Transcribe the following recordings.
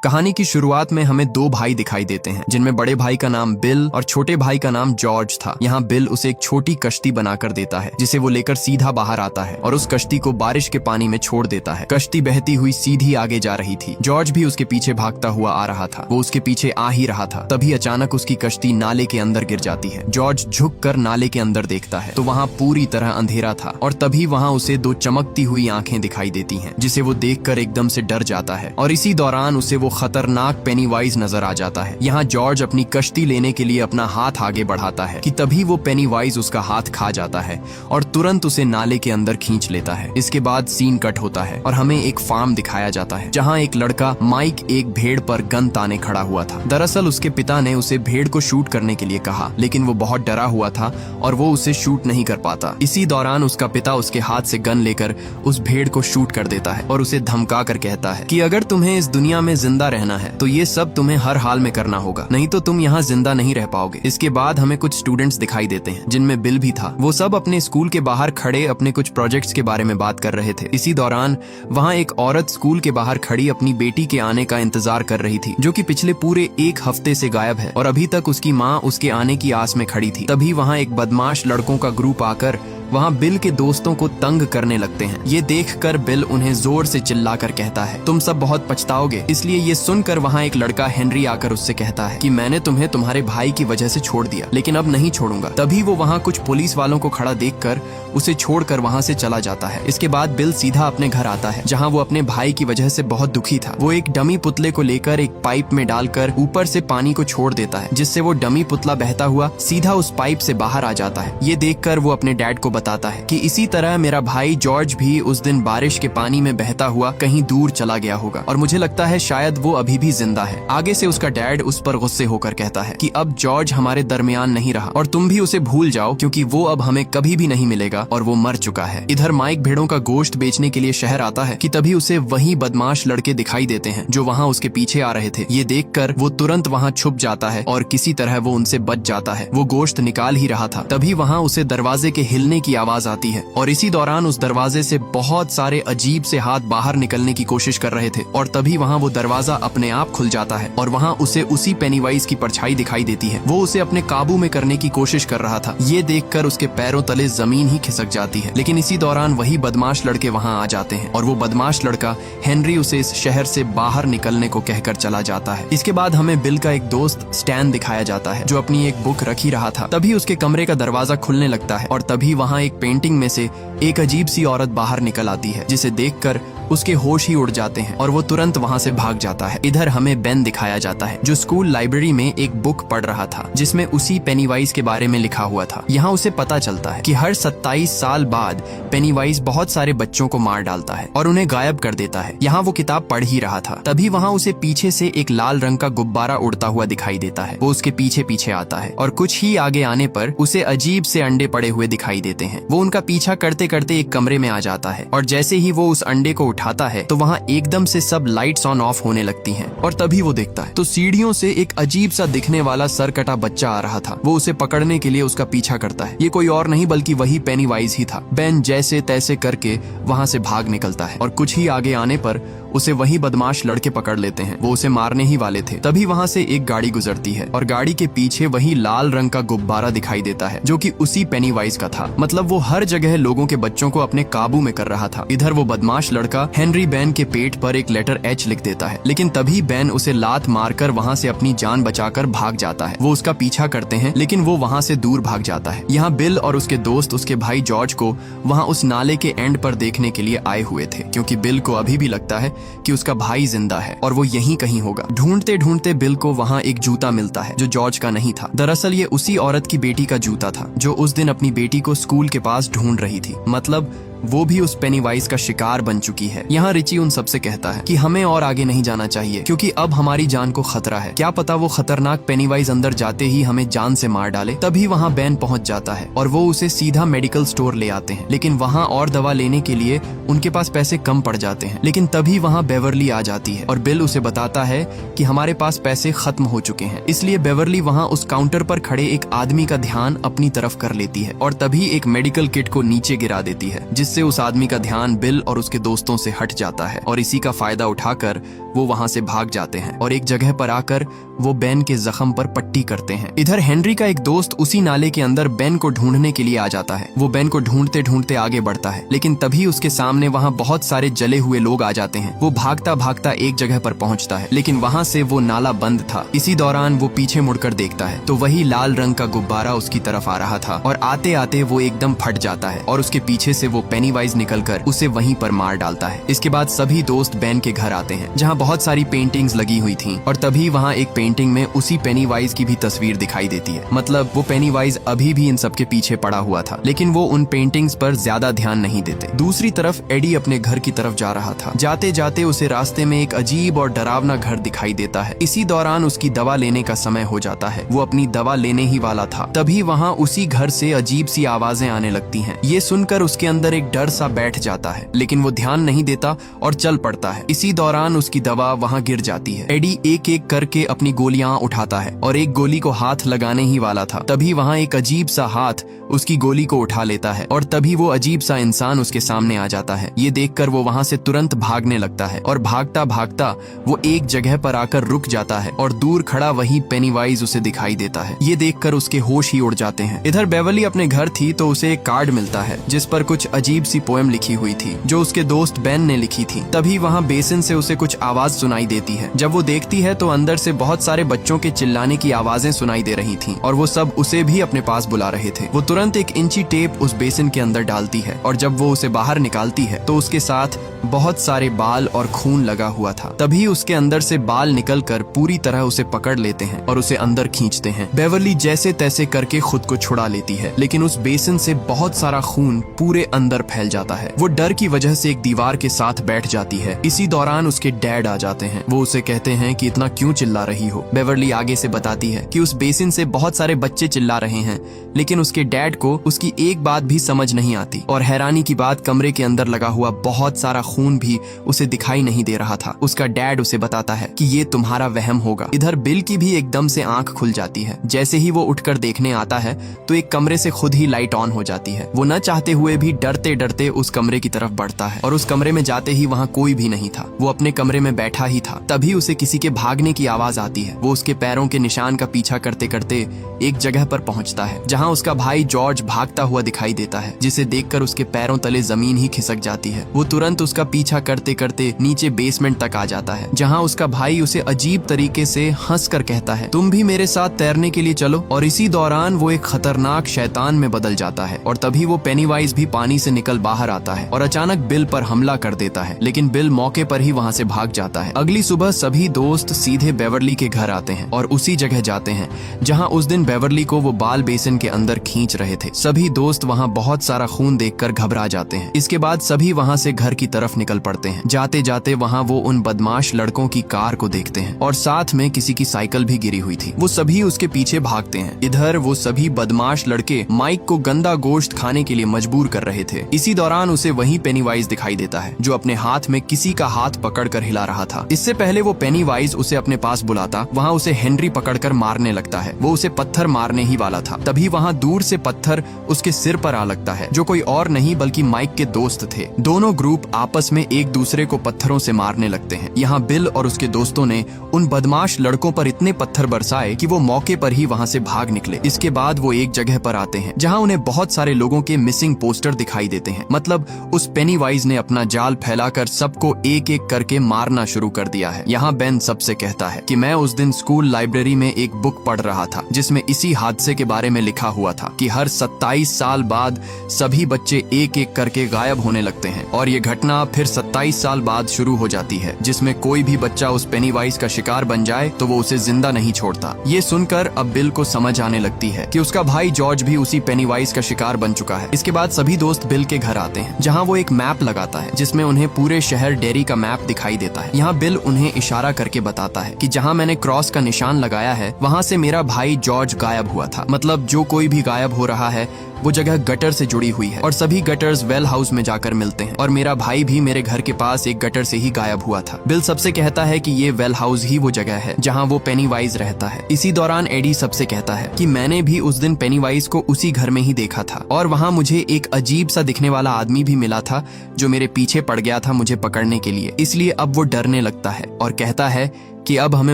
कहानी की शुरुआत में हमें दो भाई दिखाई देते हैं, जिनमें बड़े भाई का नाम बिल और छोटे भाई का नाम जॉर्ज था। यहाँ बिल उसे एक छोटी कश्ती बनाकर देता है, जिसे वो लेकर सीधा बाहर आता है और उस कश्ती को बारिश के पानी में छोड़ देता है। कश्ती बहती हुई सीधी आगे जा रही थी। जॉर्ज भी उसके पीछे भागता हुआ आ रहा था। वो उसके पीछे आ ही रहा था, तभी अचानक उसकी कश्ती नाले के अंदर गिर जाती है। जॉर्ज झुक कर नाले के अंदर देखता है तो वहाँ पूरी तरह अंधेरा था और तभी वहाँ उसे दो चमकती हुई आंखें दिखाई देती हैं, जिसे वो देखकर एकदम से डर जाता है और इसी दौरान उसे वो खतरनाक पेनीवाइज नजर आ जाता है। यहाँ जॉर्ज अपनी कश्ती लेने के लिए अपना हाथ आगे बढ़ाता है कि तभी वो पेनीवाइज उसका हाथ खा जाता है और तुरंत उसे नाले के अंदर खींच लेता है। इसके बाद सीन कट होता है और हमें एक फार्म दिखाया जाता है, जहाँ एक लड़का माइक एक भेड़ पर गन ताने खड़ा हुआ था। दरअसल उसके पिता ने उसे भेड़ को शूट करने के लिए कहा, लेकिन वो बहुत डरा हुआ था और वो उसे शूट नहीं कर पाता। इसी दौरान उसका पिता उसके हाथ से गन लेकर उस भेड़ को शूट कर देता है और उसे धमका कर कहता है कि अगर तुम्हें इस दुनिया में जिंदा रहना है तो ये सब तुम्हें हर हाल में करना होगा, नहीं तो तुम यहाँ जिंदा नहीं रह पाओगे। इसके बाद हमें कुछ स्टूडेंट्स दिखाई देते हैं, जिनमें बिल भी था। वो सब अपने स्कूल के बाहर खड़े अपने कुछ प्रोजेक्ट्स के बारे में बात कर रहे थे। इसी दौरान वहाँ एक औरत स्कूल के बाहर खड़ी अपनी बेटी के आने का इंतजार कर रही थी, जो कि पिछले पूरे एक हफ्ते से गायब है और अभी तक उसकी माँ उसके आने की आस में खड़ी थी। तभी वहाँ एक बदमाश लड़कों का ग्रुप आकर वहाँ बिल के दोस्तों को तंग करने लगते हैं। ये देखकर बिल उन्हें जोर से चिल्लाकर कहता है, तुम सब बहुत पछताओगे। इसलिए ये सुनकर वहाँ एक लड़का हेनरी आकर उससे कहता है कि मैंने तुम्हें तुम्हारे भाई की वजह से छोड़ दिया, लेकिन अब नहीं छोड़ूंगा। तभी वो वहाँ कुछ पुलिस वालों को खड़ा देखकर उसे छोड़कर वहाँ से चला जाता है। इसके बाद बिल सीधा अपने घर आता है, जहाँ वो अपने भाई की वजह से बहुत दुखी था। वो एक डमी पुतले को लेकर एक पाइप में डालकर ऊपर से पानी को छोड़ देता है, जिससे वो डमी पुतला बहता हुआ सीधा उस पाइप से बाहर आ जाता है। ये देखकर वो अपने डैड को बताता है कि इसी तरह मेरा भाई जॉर्ज भी उस दिन बारिश के पानी में बहता हुआ कहीं दूर चला गया होगा और मुझे लगता है शायद वो अभी भी जिंदा है। आगे से उसका डैड उस पर गुस्से होकर कहता है कि अब जॉर्ज हमारे दरमियान नहीं रहा और तुम भी उसे भूल जाओ, क्योंकि वो अब हमें कभी भी नहीं मिलेगा और वो मर चुका है। इधर माइक भेड़ों का गोश्त बेचने के लिए शहर आता है कि तभी उसे वही बदमाश लड़के दिखाई देते हैं जो वहाँ उसके पीछे आ रहे थे। ये देखकर वो तुरंत वहाँ छुप जाता है और किसी तरह वो उनसे बच जाता है। वो गोश्त निकाल ही रहा था, तभी वहाँ उसे दरवाजे के हिलने की आवाज आती है और इसी दौरान उस दरवाजे से बहुत सारे अजीब से हाथ बाहर निकलने की कोशिश कर रहे थे और तभी वहाँ वो दरवाजा अपने आप खुल जाता है और वहाँ उसे उसी पेनीवाइज की परछाई दिखाई देती है। वो उसे अपने काबू में करने की कोशिश कर रहा था। ये देखकर उसके पैरों तले जमीन ही खिसक जाती है, लेकिन इसी दौरान वही बदमाश लड़के वहाँ आ जाते हैं और वो बदमाश लड़का हेनरी उसे इस शहर से बाहर निकलने को कहकर चला जाता है। इसके बाद हमें बिल का एक दोस्त स्टैन दिखाया जाता है, जो अपनी एक बुक रख ही रहा था। तभी उसके कमरे का दरवाजा खुलने लगता है और तभी वहाँ एक पेंटिंग में से एक अजीब सी औरत बाहर निकल आती है, जिसे देखकर उसके होश ही उड़ जाते हैं और वो तुरंत वहाँ से भाग जाता है। इधर हमें बेन दिखाया जाता है, जो स्कूल लाइब्रेरी में एक बुक पढ़ रहा था, जिसमें उसी पेनीवाइज के बारे में लिखा हुआ था। यहाँ उसे पता चलता है कि हर 27 साल बाद पेनीवाइज बहुत सारे बच्चों को मार डालता है और उन्हें गायब कर देता है। यहाँ वो किताब पढ़ ही रहा था, तभी वहाँ उसे पीछे से एक लाल रंग का गुब्बारा उड़ता हुआ दिखाई देता है। वो उसके पीछे पीछे आता है और कुछ ही आगे आने पर उसे अजीब से अंडे पड़े हुए दिखाई देते हैं। वो उनका पीछा करते करते एक कमरे में आ जाता है और जैसे ही वो उस अंडे को उठाता है तो वहाँ एकदम से सब लाइट्स ऑन ऑफ होने लगती हैं और तभी वो देखता है तो सीढ़ियों से एक अजीब सा दिखने वाला सरकटा बच्चा आ रहा था। वो उसे पकड़ने के लिए उसका पीछा करता है। ये कोई और नहीं बल्कि वही पेनीवाइज ही था। बेन जैसे तैसे करके वहाँ से भाग निकलता है और कुछ ही आगे आने पर उसे वही बदमाश लड़के पकड़ लेते हैं। वो उसे मारने ही वाले थे। तभी वहाँ से एक गाड़ी गुजरती है और गाड़ी के पीछे वही लाल रंग का गुब्बारा दिखाई देता है, जो कि उसी पेनीवाइज का था। मतलब वो हर जगह लोगों के बच्चों को अपने काबू में कर रहा था। इधर वो बदमाश लड़का हेनरी बेन के पेट पर एक लेटर एच लिख देता है, लेकिन तभी बेन उसे लात मारकर वहाँ से अपनी जान बचाकर भाग जाता है। वो उसका पीछा करते हैं, लेकिन वो वहाँ से दूर भाग जाता है। यहाँ बिल और उसके दोस्त उसके भाई जॉर्ज को वहाँ उस नाले के एंड पर देखने के लिए आए हुए थे, क्योंकि बिल को अभी भी लगता है कि उसका भाई जिंदा है और वो यहीं कहीं होगा। ढूंढते ढूंढते बिल को वहाँ एक जूता मिलता है, जो जॉर्ज का नहीं था। दरअसल ये उसी औरत की बेटी का जूता था, जो उस दिन अपनी बेटी को स्कूल के पास ढूंढ रही थी। मतलब वो भी उस पेनीवाइज का शिकार बन चुकी है। यहाँ रिची उन सबसे कहता है कि हमें और आगे नहीं जाना चाहिए, क्योंकि अब हमारी जान को खतरा है। क्या पता वो खतरनाक पेनीवाइज अंदर जाते ही हमें जान से मार डाले। तभी वहाँ बेन पहुँच जाता है और वो उसे सीधा मेडिकल स्टोर ले आते हैं, लेकिन वहाँ और दवा लेने के लिए उनके पास पैसे कम पड़ जाते हैं। लेकिन तभी वहाँ बेवर्ली आ जाती है और बिल उसे बताता है कि हमारे पास पैसे खत्म हो चुके हैं। इसलिए बेवर्ली वहाँ उस काउंटर पर खड़े एक आदमी का ध्यान अपनी तरफ कर लेती है और तभी एक मेडिकल किट को नीचे गिरा देती है, जिससे उस आदमी का ध्यान बिल और उसके दोस्तों से हट जाता है और इसी का फायदा उठाकर वो वहां से भाग जाते हैं और एक जगह पर आकर वो बेन के जख्म पर पट्टी करते हैं। इधर हेनरी का एक दोस्त उसी नाले के अंदर बेन को ढूंढने के लिए आ जाता है। वो बेन को ढूंढते ढूंढते आगे बढ़ता है, लेकिन तभी उसके सामने वहां बहुत सारे जले हुए लोग आ जाते हैं। वो भागता भागता एक जगह पर पहुंचता है, लेकिन वहां से वो नाला बंद था। इसी दौरान वो पीछे मुड़कर देखता है तो वही लाल रंग का गुब्बारा उसकी तरफ आ रहा था और आते आते वो एकदम फट जाता है और उसके पीछे से वो पेनीवाइज निकलकर उसे वहीं पर मार डालता है। इसके बाद सभी दोस्त बेन के घर आते हैं जहाँ बहुत सारी पेंटिंग्स लगी हुई थी और तभी वहाँ एक पेंटिंग में उसी पेनीवाइज की भी तस्वीर दिखाई देती है। मतलब वो पेनीवाइज अभी भी इन सबके पीछे पड़ा हुआ था, लेकिन वो उन पेंटिंग्स पर ज्यादा ध्यान नहीं देते। दूसरी तरफ एडी अपने घर की तरफ जा रहा था। जाते जाते उसे रास्ते में एक अजीब और डरावना घर दिखाई देता है। इसी दौरान उसकी दवा लेने का समय हो जाता है। वो अपनी दवा लेने ही वाला था, तभी वहाँ उसी घर से अजीब सी आवाजें आने लगती हैं। ये सुनकर उसके अंदर एक डर सा बैठ जाता है, लेकिन वो ध्यान नहीं देता और चल पड़ता है। इसी दौरान उसकी दवा वहाँ गिर जाती है। एडी एक एक करके अपनी गोलियां उठाता है और एक गोली को हाथ लगाने ही वाला था, तभी वहाँ एक अजीब सा हाथ उसकी गोली को उठा लेता है और तभी वो अजीब सा इंसान उसके सामने आ जाता है। ये देखकर वो वहाँ से तुरंत भागने लगता है और भागता भागता वो एक जगह पर आकर रुक जाता है और दूर खड़ा वही पेनीवाइज उसे दिखाई देता है। ये देखकर उसके होश ही उड़ जाते हैं। इधर बेवर्ली अपने घर थी तो उसे एक कार्ड मिलता है जिस पर कुछ अजीब सी पोएम लिखी हुई थी जो उसके दोस्त बेन ने लिखी थी। तभी वहाँ बेसिन से उसे कुछ आवाज सुनाई देती है। जब वो देखती है तो अंदर से बहुत सारे बच्चों के चिल्लाने की आवाजें सुनाई दे रही थी और वो सब उसे भी अपने पास बुला रहे थे। वो तुरंत एक इंची टेप उस बेसिन के अंदर डालती है और जब वो उसे बाहर निकालती है तो उसके साथ बहुत सारे बाल और खून लगा हुआ था। तभी उसके अंदर से बाल निकलकर पूरी तरह उसे पकड़ लेते हैं और उसे अंदर खींचते हैं। बेवर्ली जैसे तैसे करके खुद को छुड़ा लेती है, लेकिन उस बेसिन से बहुत सारा खून पूरे अंदर फैल जाता है। वो डर की वजह से एक दीवार के साथ बैठ जाती है। इसी दौरान उसके डैड आ जाते हैं। वो उसे कहते हैं कि इतना क्यों चिल्ला रही हो। बेवर्ली आगे से बताती है कि उस बेसिन से बहुत सारे बच्चे चिल्ला रहे हैं, लेकिन उसके डैड को उसकी एक बात भी समझ नहीं आती और हैरानी की बात कमरे के अंदर लगा हुआ बहुत सारा खून भी उसे दिखाई नहीं दे रहा था। उसका डैड उसे बताता है कि ये तुम्हारा वहम होगा। इधर बिल की भी एकदम से आंख खुल जाती है। जैसे ही वो उठकर देखने आता है तो एक कमरे से खुद ही लाइट ऑन हो जाती है। वो न चाहते हुए भी डरते डरते उस कमरे की तरफ बढ़ता है और उस कमरे में जाते ही वहाँ कोई भी नहीं था। वो अपने कमरे में बैठा ही था। तभी उसे किसी के भागने की आवाज आती है। वो उसके पैरों के निशान का पीछा करते करते एक जगह पर पहुंचता है जहाँ उसका भाई जॉर्ज भागता हुआ दिखाई देता है, जिसे देखकर उसके पैरों तले जमीन ही खिसक जाती है। वो तुरंत उसका पीछा करते करते नीचे बेसमेंट तक आ जाता है जहाँ उसका भाई उसे अजीब तरीके से हंसकर कहता है, तुम भी मेरे साथ तैरने के लिए चलो। और इसी दौरान वो एक खतरनाक शैतान में बदल जाता है और तभी वो पेनीवाइज भी पानी से निकल बाहर आता है और अचानक बिल पर हमला कर देता है, लेकिन बिल मौके पर ही वहाँ से भाग जाता है। अगली सुबह सभी दोस्त सीधे बेवर्ली के घर आते हैं और उसी जगह जाते हैं जहाँ उस दिन बेवर्ली को वो बाल बेसिन के अंदर खींच रहे थे। सभी दोस्त वहाँ बहुत सारा खून देखकर घबरा जाते हैं। इसके बाद सभी वहाँ से घर की तरफ निकल पड़ते हैं। जाते जाते वहाँ वो उन बदमाश लड़कों की कार को देखते हैं और साथ में किसी की साइकिल भी गिरी हुई थी। वो सभी उसके पीछे भागते हैं। इधर वो सभी बदमाश लड़के माइक को गंदा गोश्त खाने के लिए मजबूर कर रहे थे। इसी दौरान उसे वही पेनीवाइज दिखाई देता है जो अपने हाथ में किसी का हाथ पकड़कर हिला रहा था। इससे पहले वो पेनीवाइज उसे अपने पास बुलाता, वहाँ उसे हेनरी पकड़कर मारने लगता है। वो उसे पत्थर मारने ही वाला था, तभी वहाँ दूर से पत्थर उसके सिर पर आ लगता है, जो कोई और नहीं बल्कि माइक के दोस्त थे। दोनों ग्रुप आपस में एक दूसरे को पत्थरों से मारने लगते हैं। यहाँ बिल और उसके दोस्तों ने उन बदमाश लड़कों पर इतने पत्थर बरसाए कि वो मौके पर ही वहाँ से भाग निकले। इसके बाद वो एक जगह पर आते हैं जहाँ उन्हें बहुत सारे लोगों के मिसिंग पोस्टर दिखाई देते हैं। मतलब उस पेनीवाइज ने अपना जाल फैलाकर सबको एक एक करके मारना शुरू कर दिया है। यहाँ बेन सबसे कहता है कि मैं उस दिन स्कूल लाइब्रेरी में एक बुक पढ़ रहा था जिसमें इसी हादसे के बारे में लिखा हुआ था कि हर 27 साल बाद सभी बच्चे एक एक करके गायब होने लगते हैं और ये घटना फिर 27 साल बाद शुरू हो जाती है, जिसमें कोई भी बच्चा उस पेनीवाइज का शिकार बन जाए तो वो उसे जिंदा नहीं छोड़ता। ये सुनकर अब बिल को समझ आने लगती है कि उसका भाई जॉर्ज भी उसी पेनीवाइज का शिकार बन चुका है। इसके बाद सभी दोस्त बिल के घर आते हैं जहाँ वो एक मैप लगाता है जिसमें उन्हें पूरे शहर डेरी का मैप दिखाई देता है। यहाँ बिल उन्हें इशारा करके बताता है कि जहाँ मैंने क्रॉस का निशान लगाया है वहाँ से मेरा भाई जॉर्ज गायब हुआ था। मतलब जो कोई भी गायब हो रहा है वो जगह गटर से जुड़ी हुई है और सभी गटर्स वेल हाउस में जाकर मिलते हैं और मेरा भाई भी मेरे घर के पास एक गटर से ही गायब हुआ था। बिल सबसे कहता है कि ये वेल हाउस ही वो जगह है जहाँ वो पेनीवाइज रहता है। इसी दौरान एडी सबसे कहता है कि मैंने भी उस दिन पेनीवाइज को उसी घर में ही देखा था और वहाँ मुझे एक अजीब सा दिखने वाला आदमी भी मिला था जो मेरे पीछे पड़ गया था मुझे पकड़ने के लिए। इसलिए अब वो डरने लगता है और कहता है कि अब हमें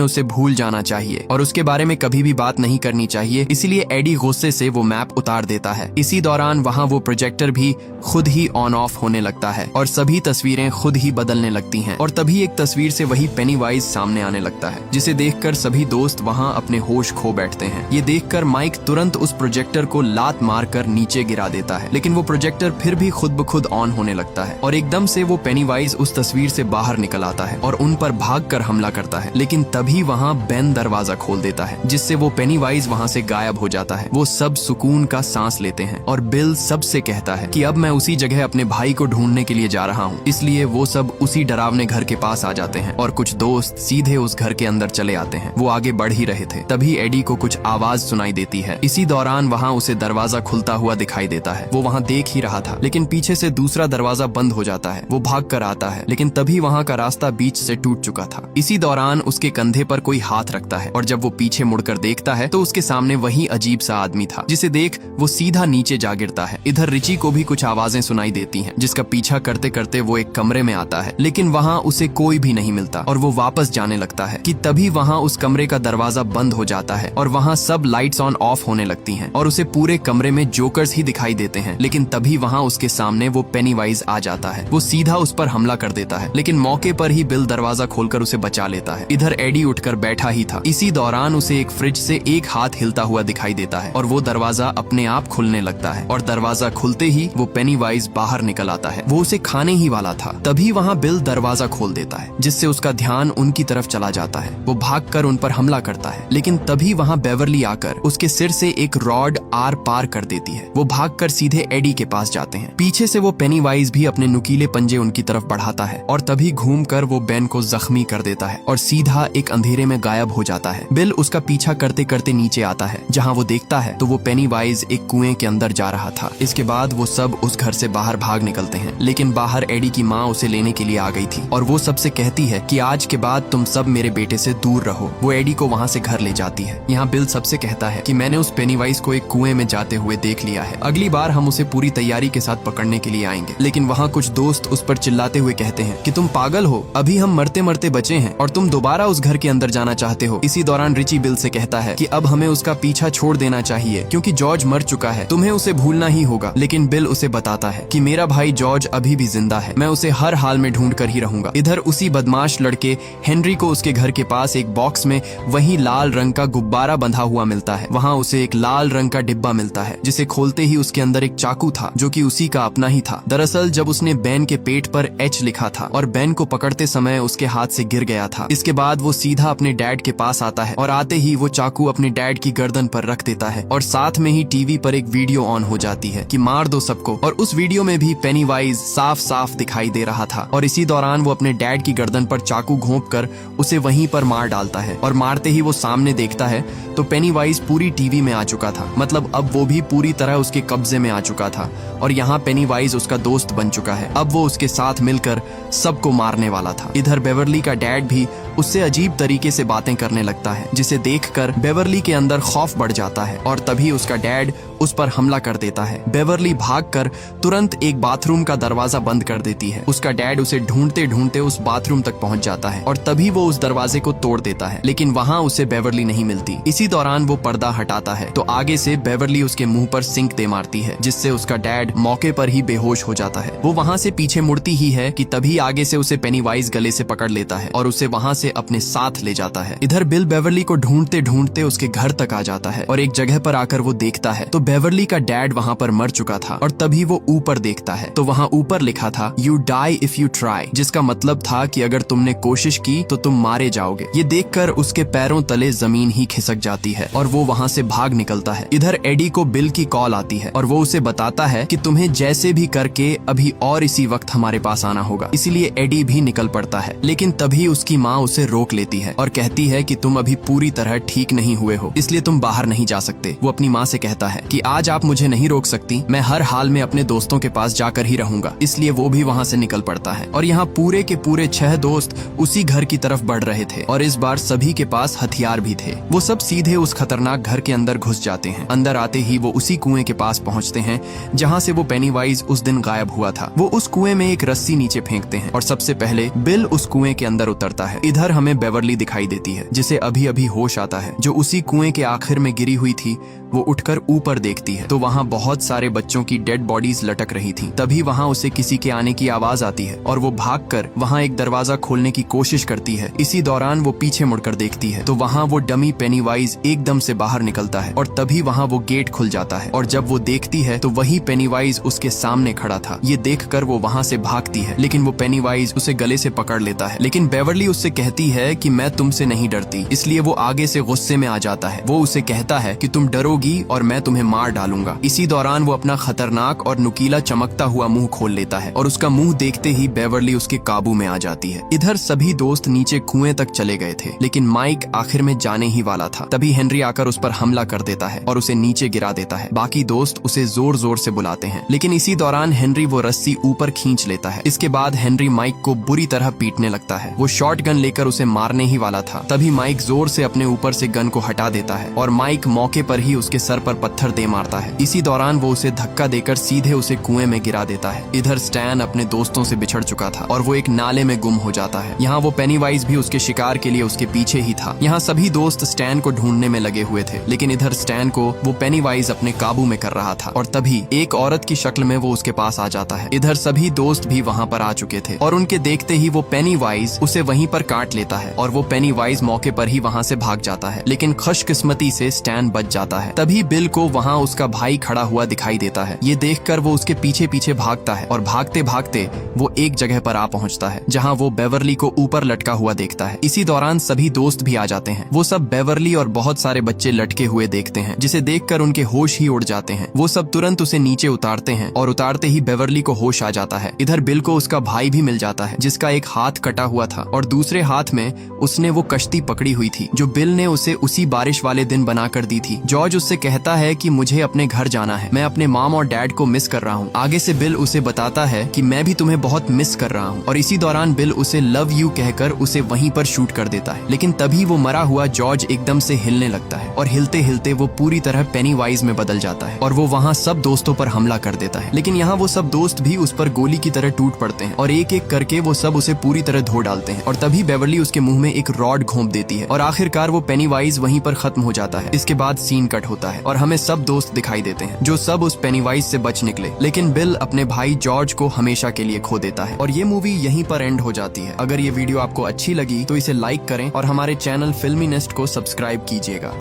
उसे भूल जाना चाहिए और उसके बारे में कभी भी बात नहीं करनी चाहिए। इसीलिए एडी गुस्से से वो मैप उतार देता है। इसी दौरान वहाँ वो प्रोजेक्टर भी खुद ही ऑन ऑफ होने लगता है और सभी तस्वीरें खुद ही बदलने लगती हैं और तभी एक तस्वीर से वही पेनीवाइज सामने आने लगता है, जिसे देखकर सभी दोस्त वहाँ अपने होश खो बैठते हैं। ये देखकर माइक तुरंत उस प्रोजेक्टर को लात मारकर नीचे गिरा देता है, लेकिन वो प्रोजेक्टर फिर भी खुद ब खुद ऑन होने लगता है और एकदम से वो पेनीवाइज उस तस्वीर से बाहर निकल आता है और उन पर भागकर हमला करता है। लेकिन तभी वहाँ बेन दरवाजा खोल देता है, जिससे वो पेनीवाइज वहाँ से गायब हो जाता है। वो सब सुकून का सांस लेते हैं और बिल सबसे कहता है कि अब मैं उसी जगह अपने भाई को ढूंढने के लिए जा रहा हूँ। इसलिए वो सब उसी डरावने घर के पास आ जाते हैं और कुछ दोस्त सीधे उस घर के अंदर चले आते हैं। वो आगे बढ़ ही रहे थे, तभी एडी को कुछ आवाज सुनाई देती है। इसी दौरान वहाँ उसे दरवाजा खुलता हुआ दिखाई देता है। वो वहाँ देख ही रहा था, लेकिन पीछे से दूसरा दरवाजा बंद हो जाता है। वो भाग कर आता है, लेकिन तभी वहाँ का रास्ता बीच से टूट चुका था। इसी दौरान उसके कंधे पर कोई हाथ रखता है और जब वो पीछे मुड़कर देखता है तो उसके सामने वही अजीब सा आदमी था, जिसे देख वो सीधा नीचे जा गिरता है। इधर रिची को भी कुछ आवाजें सुनाई देती हैं, जिसका पीछा करते करते वो एक कमरे में आता है, लेकिन वहाँ उसे कोई भी नहीं मिलता और वो वापस जाने लगता है कि तभी वहाँ उस कमरे का दरवाजा बंद हो जाता है और वहाँ सब लाइट्स ऑन ऑफ होने लगती हैं और उसे पूरे कमरे में जोकर्स ही दिखाई देते हैं। लेकिन तभी वहाँ उसके सामने वो पेनीवाइज आ जाता है। वो सीधा उस पर हमला कर देता है, लेकिन मौके पर ही बिल दरवाजा खोलकर उसे बचा लेता है। इधर एडी उठकर बैठा ही था। इसी दौरान उसे एक फ्रिज से एक हाथ हिलता हुआ दिखाई देता है और वो दरवाजा अपने आप खुलने लगता है और दरवाजा खुलते ही वो पेनीवाइज बाहर निकल आता है। वो उसे खाने ही वाला था। तभी वहाँ बिल दरवाजा खोल देता है, जिससे उसका ध्यान उनकी तरफ चला जाता है। वो भागकर उन पर हमला करता है, लेकिन तभी वहाँ बेवरली आकर उसके सिर से एक रॉड आर पार कर देती है। वो भागकर सीधे एडी के पास जाते हैं। पीछे से वो पेनीवाइज भी अपने नुकीले पंजे उनकी तरफ बढ़ाता है और तभी घूमकर वो बेन को जख्मी कर देता है और सीधा एक अंधेरे में गायब हो जाता है। बिल उसका पीछा करते करते नीचे आता है, जहाँ वो देखता है तो वो पेनीवाइज एक कुएं के अंदर जा रहा था। इसके बाद वो सब उस घर से बाहर भाग निकलते हैं, लेकिन बाहर एडी की माँ उसे लेने के लिए आ गई थी और वो सबसे कहती है कि आज के बाद तुम सब मेरे बेटे से दूर रहो। वो एडी को वहाँ से घर ले जाती है। यहाँ बिल सबसे कहता है कि मैंने उस पेनीवाइज को एक कुएं में जाते हुए देख लिया है। अगली बार हम उसे पूरी तैयारी के साथ पकड़ने के लिए आएंगे। लेकिन वहाँ कुछ दोस्त उस पर चिल्लाते हुए कहते हैं कि तुम पागल हो, अभी हम मरते मरते बचे हैं और तुम दोबारा उस घर के अंदर जाना चाहते हो। इसी दौरान रिची बिल से कहता है कि अब हमें उसका पीछा छोड़ देना चाहिए, क्योंकि जॉर्ज मर चुका है, तुम्हें उसे भूलना ही होगा। लेकिन बिल उसे बताता है कि मेरा भाई जॉर्ज अभी भी जिंदा है, मैं उसे हर हाल में ढूंढ कर ही रहूंगा। इधर उसी बदमाश लड़के हेनरी को उसके घर के पास एक बॉक्स में वही लाल रंग का गुब्बारा बंधा हुआ मिलता है। वहाँ उसे एक लाल रंग का डिब्बा मिलता है, जिसे खोलते ही उसके अंदर एक चाकू था, जो कि उसी का अपना ही था। दरअसल जब उसने बेन के पेट पर एच लिखा था और बेन को पकड़ते समय उसके हाथ से गिर गया था। इसके बाद वो सीधा अपने डैड के पास आता है और आते ही वो चाकू अपने डैड की गर्दन पर रख देता है और साथ में ही टीवी पर एक वीडियो ऑन हो जाती है कि मार दो सबको। और उस वीडियो में भी पेनीवाइज साफ साफ दिखाई दे रहा था और इसी दौरान वो अपने डैड की गर्दन पर चाकू घोंप कर उसे वहीं पर मार डालता है और मारते ही वो सामने देखता है तो पेनीवाइज पूरी टीवी में आ चुका था। मतलब अब वो भी पूरी तरह उसके कब्जे में आ चुका था और यहाँ पेनीवाइज उसका दोस्त बन चुका है। अब वो उसके साथ मिलकर सबको मारने वाला था। इधर बेवरली का डैड भी उससे अजीब तरीके से बातें करने लगता है, जिसे देखकर बेवरली के अंदर खौफ बढ़ जाता है और तभी उसका डैड उस पर हमला कर देता है। बेवरली भागकर तुरंत एक बाथरूम का दरवाजा बंद कर देती है। उसका डैड उसे ढूंढते ढूंढते उस बाथरूम तक पहुंच जाता है और तभी वो उस दरवाजे को तोड़ देता है, लेकिन वहां उसे बेवरली नहीं मिलती। इसी दौरान वो पर्दा हटाता है तो आगे से बेवरली उसके मुंह पर सिंक दे मारती है, जिससे उसका डैड मौके पर ही बेहोश हो जाता है। वो वहां से पीछे मुड़ती ही है कि तभी आगे से उसे पेनीवाइज गले से पकड़ लेता है और उसे वहां से अपने साथ ले जाता है। इधर बिल बेवरली को ढूंढते ढूंढते उसके घर तक आ जाता है और एक जगह पर आकर वो देखता है तो बेवरली का डैड वहां पर मर चुका था और तभी वो ऊपर देखता है तो वहां ऊपर लिखा था you die if you try, जिसका मतलब था कि अगर तुमने कोशिश की तो तुम मारे जाओगे। ये देखकर उसके पैरों तले जमीन ही खिसक जाती है और वो वहां से भाग निकलता है। इधर एडी को बिल की कॉल आती है और वो उसे बताता है कि तुम्हें जैसे भी करके अभी और इसी वक्त हमारे पास आना होगा। इसीलिए एडी भी निकल पड़ता है, लेकिन तभी उसकी माँ उसे रोक लेती है और कहती है कि तुम अभी पूरी तरह ठीक नहीं हुए हो, इसलिए तुम बाहर नहीं जा सकते। वो अपनी माँ से कहता है कि आज आप मुझे नहीं रोक सकती, मैं हर हाल में अपने दोस्तों के पास जाकर ही रहूंगा। इसलिए वो भी वहाँ से निकल पड़ता है और यहाँ पूरे के पूरे 6 दोस्त उसी घर की तरफ बढ़ रहे थे और इस बार सभी के पास हथियार भी थे। वो सब सीधे उस खतरनाक घर के अंदर घुस जाते हैं। अंदर आते ही वो उसी कुएं के पास पहुँचते हैं जहाँ से वो पेनीवाइज उस दिन गायब हुआ था। वो उस कुएं में एक रस्सी नीचे फेंकते हैं और सबसे पहले बिल उस कुएं के अंदर उतरता है। इधर हमें बेवर्ली दिखाई देती है जिसे अभी अभी होश आता है, जो उसी कुएं के आखिर में गिरी हुई थी। वो उठकर ऊपर देखती है तो वहाँ बहुत सारे बच्चों की डेड बॉडीज लटक रही थी। तभी वहाँ उसे किसी के आने की आवाज आती है और वो भागकर वहाँ एक दरवाजा खोलने की कोशिश करती है। इसी दौरान वो पीछे मुड़कर देखती है तो वहाँ वो डमी पेनीवाइज एकदम से बाहर निकलता है और तभी वहाँ वो गेट खुल जाता है और जब वो देखती है तो वही पेनीवाइज उसके सामने खड़ा था। ये देखकर वो वहाँ से भागती है लेकिन वो पेनीवाइज उसे गले से पकड़ लेता है। लेकिन बेवर्ली उससे कहती है कि मैं तुमसे नहीं डरती, इसलिए वो आगे से गुस्से में आ जाता है। वो उसे कहता है कि तुम डरोगी और मैं तुम्हें मार डालूंगा। इसी दौरान वो अपना खतरनाक और नुकीला चमकता हुआ मुंह खोल लेता है और उसका मुंह देखते ही बेवर्ली उसके काबू में आ जाती है। इधर सभी दोस्त नीचे कुएं तक चले गए थे लेकिन माइक आखिर में जाने ही वाला था। तभी हेनरी आकर उस पर हमला कर देता है और उसे नीचे गिरा देता है। बाकी दोस्त उसे जोर जोर से बुलाते हैं लेकिन इसी दौरान हेनरी वो रस्सी ऊपर खींच लेता है। इसके बाद हेनरी माइक को बुरी तरह पीटने लगता है। वो शॉर्ट गन लेकर उसे मारने ही वाला था। तभी माइक जोर से अपने ऊपर से गन को हटा देता है और माइक मौके पर ही उसके सर पर पत्थर दे मारता है। इसी दौरान वो उसे धक्का देकर सीधे उसे कुएं में गिरा देता है। इधर स्टैन अपने दोस्तों से बिछड़ चुका था और वो एक नाले में गुम हो जाता है। यहाँ वो पेनीवाइज भी उसके शिकार के लिए उसके पीछे ही था। यहाँ सभी दोस्त स्टैन को ढूंढने में लगे हुए थे लेकिन इधर स्टैन को वो पेनीवाइज अपने काबू में कर रहा था और तभी एक औरत की शक्ल में वो उसके पास आ जाता है। इधर सभी दोस्त भी वहाँ पर आ चुके थे और उनके देखते ही वो पेनीवाइज उसे वहीं पर काट लेता है और वो पेनीवाइज मौके पर ही वहाँ से भाग जाता है। लेकिन खुशकिस्मती से स्टैन बच जाता है। तभी बिल को वहाँ उसका भाई खड़ा हुआ दिखाई देता है। ये देखकर वो उसके पीछे पीछे भागता है और भागते भागते वो एक जगह पर आ पहुँचता है जहाँ वो बेवर्ली को ऊपर लटका हुआ देखता है। इसी दौरान सभी दोस्त भी आ जाते हैं। वो सब बेवर्ली और बहुत सारे बच्चे लटके हुए देखते हैं जिसे देखकर उनके होश ही उड़ जाते हैं। वो सब तुरंत उसे नीचे उतारते हैं और उतारते ही बेवर्ली को होश आ जाता है। इधर बिल को उसका भाई भी मिल जाता है जिसका एक हाथ कटा हुआ था और दूसरे हाथ में उसने वो कश्ती पकड़ी हुई थी जो बिल ने उसे उसी बारिश वाले दिन बना कर दी थी। जॉर्ज उससे कहता है कि मुझे अपने घर जाना है, मैं अपने मॉम और डैड को मिस कर रहा हूँ। आगे से बिल उसे बताता है कि मैं भी तुम्हें बहुत मिस कर रहा हूँ और इसी दौरान बिल उसे लव यू कहकर उसे वहीं पर शूट कर देता है। लेकिन तभी वो मरा हुआ जॉर्ज एकदम से हिलने लगता है और हिलते हिलते वो पूरी तरह पेनीवाइज में बदल जाता है और वो वहाँ सब दोस्तों पर हमला कर देता है। लेकिन यहाँ वो सब दोस्त भी उस पर गोली की तरह टूट पड़ते हैं और एक एक करके वो सब उसे पूरी तरह धो डालते हैं और तभी बेवर्ली उसके मुंह में एक रॉड घोंप देती है और आखिरकार वो पेनीवाइज वहीं पर खत्म हो जाता है। इसके बाद सीन कट होता है और हमें सब दोस्त दिखाई देते हैं जो सब उस पेनीवाइज से बच निकले। लेकिन बिल अपने भाई जॉर्ज को हमेशा के लिए खो देता है और ये मूवी यहीं पर एंड हो जाती है। अगर ये वीडियो आपको अच्छी लगी तो इसे लाइक करें और हमारे चैनल फिल्मी नेस्ट को सब्सक्राइब कीजिएगा।